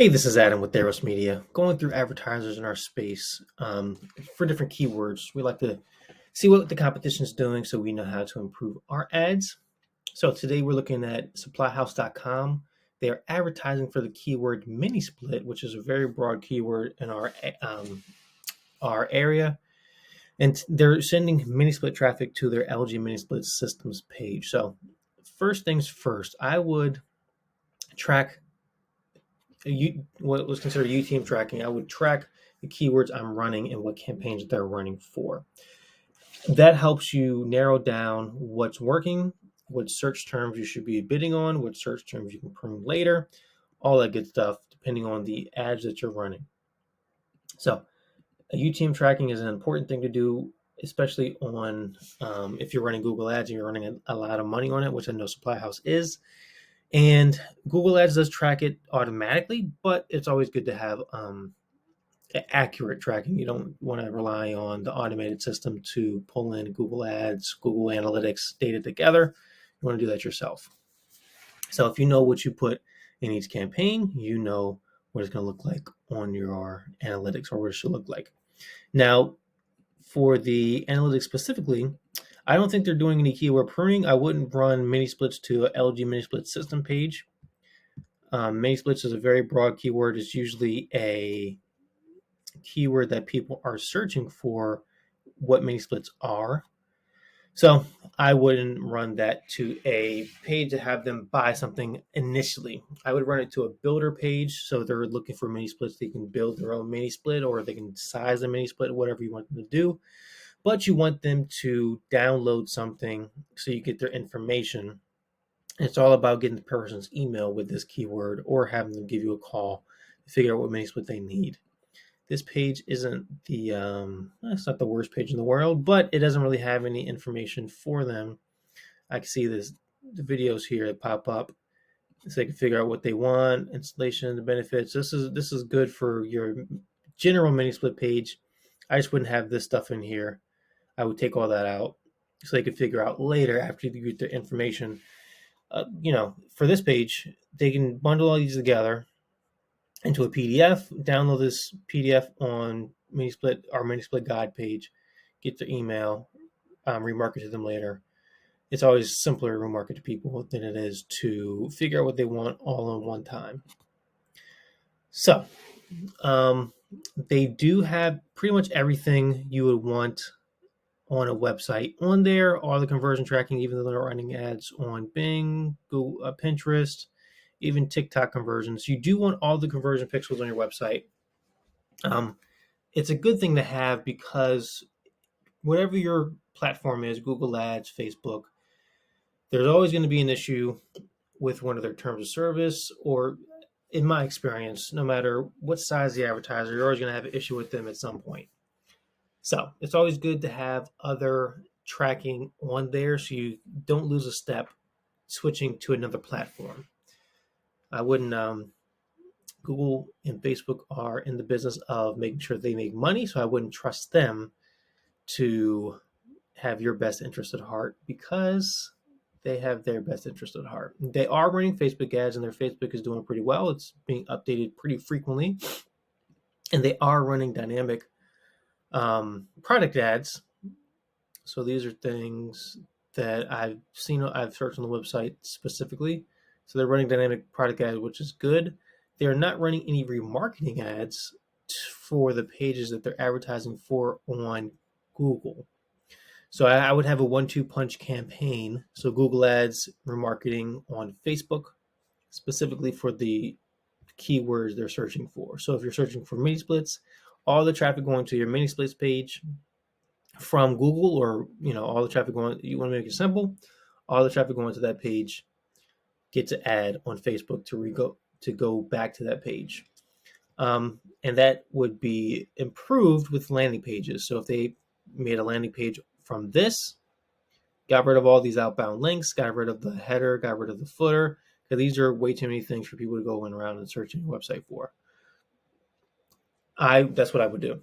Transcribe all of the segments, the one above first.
Hey, this is Adam with ROAS Media. Going through advertisers in our space for different keywords. We like to see what the competition is doing so we know how to improve our ads. So today we're looking at SupplyHouse.com. They are advertising for the keyword mini split, which is a very broad keyword in our area, and they're sending mini split traffic to their LG mini split systems page. So first things first, I would track what was considered UTM tracking. I would track the keywords I'm running and what campaigns they're running for. That helps you narrow down what's working, what search terms you should be bidding on, what search terms you can prune later, all that good stuff, depending on the ads that you're running. So, UTM tracking is an important thing to do, especially on if you're running Google Ads and you're running a lot of money on it, which I know SupplyHouse is. And Google Ads does track it automatically, but it's always good to have accurate tracking. You don't want to rely on the automated system to pull in Google Ads, Google Analytics data together. You want to do that yourself. So if you know what you put in each campaign, you know what it's going to look like on your analytics, or what it should look like. Now, for the analytics specifically, I don't think they're doing any keyword pruning. I wouldn't run mini splits to a LG mini split system page. Mini splits is a very broad keyword. It's usually a keyword that people are searching for what mini splits are. So I wouldn't run that to a page to have them buy something initially. I would run it to a builder page. So they're looking for mini splits. They can build their own mini split, or they can size a mini split, whatever you want them to do. But you want them to download something so you get their information. It's all about getting the person's email with this keyword, or having them give you a call to figure out what mini split they need. This page isn't it's not the worst page in the world, but it doesn't really have any information for them. I can see the videos here that pop up so they can figure out what they want, installation, the benefits. This is good for your general mini split page. I just wouldn't have this stuff in here. I would take all that out so they could figure out later, after you get their information. For this page, they can bundle all these together into a PDF, download this PDF on our mini split guide page, get their email, remarket to them later. It's always simpler to remarket to people than it is to figure out what they want all in one time. So they do have pretty much everything you would want on a website on there. All the conversion tracking, even though they're running ads on Bing, Google, Pinterest, even TikTok conversions. You do want all the conversion pixels on your website. It's a good thing to have, because whatever your platform is, Google Ads, Facebook, there's always going to be an issue with one of their terms of service, or in my experience, no matter what size the advertiser, you're always going to have an issue with them at some point. So it's always good to have other tracking on there so you don't lose a step switching to another platform. I wouldn't. Google and Facebook are in the business of making sure they make money, so I wouldn't trust them to have your best interest at heart, because they have their best interest at heart. They are running Facebook ads, and their Facebook is doing pretty well. It's being updated pretty frequently, and they are running dynamic product ads. So these are things that I've searched on the website specifically. So they're running dynamic product ads, which is good. They're not running any remarketing ads for the pages that they're advertising for on Google. So I would have a 1-2 punch campaign. So Google Ads, remarketing on Facebook, specifically for the keywords they're searching for. So if you're searching for mini splits, all the traffic going to your mini splits page from Google, or all the traffic going, you want to make it simple, all the traffic going to that page gets an ad on Facebook to go back to that page. And that would be improved with landing pages. So if they made a landing page from this, got rid of all these outbound links, got rid of the header, got rid of the footer, because these are way too many things for people to go around and search your website for. That's what I would do.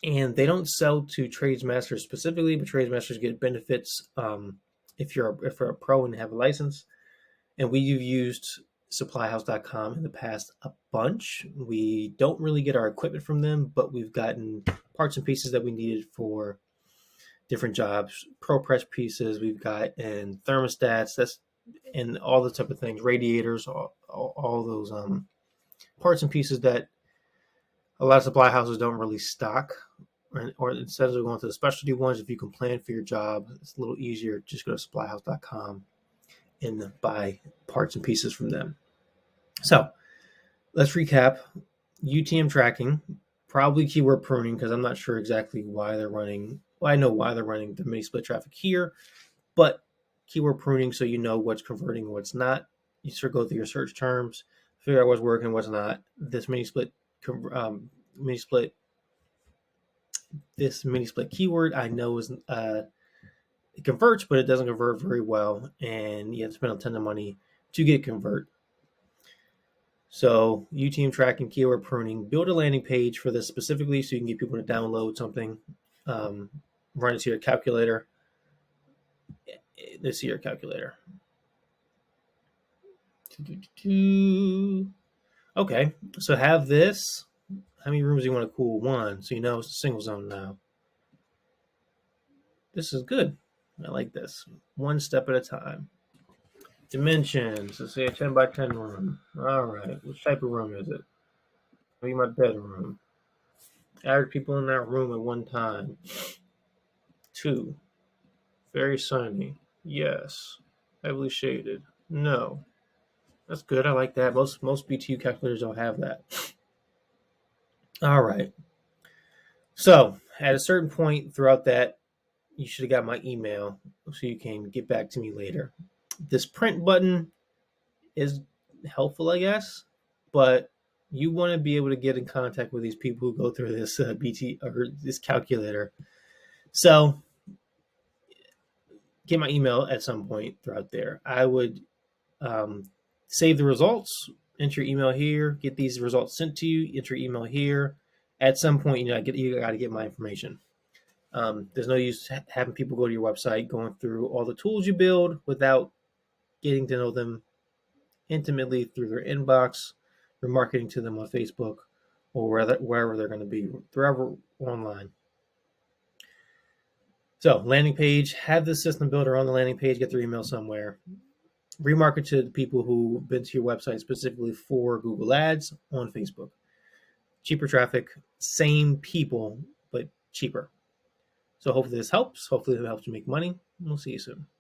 And they don't sell to tradesmasters specifically, but tradesmasters get benefits if you're a pro and have a license. And we've used SupplyHouse.com in the past a bunch. We don't really get our equipment from them, but we've gotten parts and pieces that we needed for different jobs. Pro press pieces we've got, and thermostats, and all the type of things, radiators, all those parts and pieces that a lot of supply houses don't really stock. Or instead of going to the specialty ones, if you can plan for your job, it's a little easier. Just go to supplyhouse.com and buy parts and pieces from them. So let's recap. UTM tracking, probably keyword pruning, because I'm not sure exactly why they're running. Well, I know why they're running the mini split traffic here, but keyword pruning, so you know what's converting and what's not. You sort of go through your search terms, figure out what's working, what's not. This mini split keyword I know is it converts, but it doesn't convert very well, and you have to spend a ton of money to get convert. So UTM tracking, keyword pruning, build a landing page for this specifically so you can get people to download something, run it to your calculator. This is your calculator. Okay, so have this. How many rooms do you want to cool? One, so you know it's a single zone now. This is good. I like this. One step at a time. Dimensions. Let's say a 10 by 10 room. All right. Which type of room is it? Maybe my bedroom. Average people in that room at one time. 2. Very sunny. Yes. Heavily shaded. No. That's good. I like that. Most BTU calculators don't have that. All right. So at a certain point throughout that, you should have got my email so you can get back to me later. This print button is helpful, I guess, but you want to be able to get in contact with these people who go through this BT or this calculator. So get my email at some point throughout there. I would save the results, enter your email here, get these results sent to you, enter your email here. At some point, you got to get my information. There's no use having people go to your website, going through all the tools you build without getting to know them intimately through their inbox, or marketing to them on Facebook, or wherever they're going to be, wherever online. So landing page, have the system builder on the landing page, get their email somewhere. Remarket to the people who've been to your website specifically for Google Ads on Facebook. Cheaper traffic, same people, but cheaper. So hopefully this helps. Hopefully it helps you make money. We'll see you soon.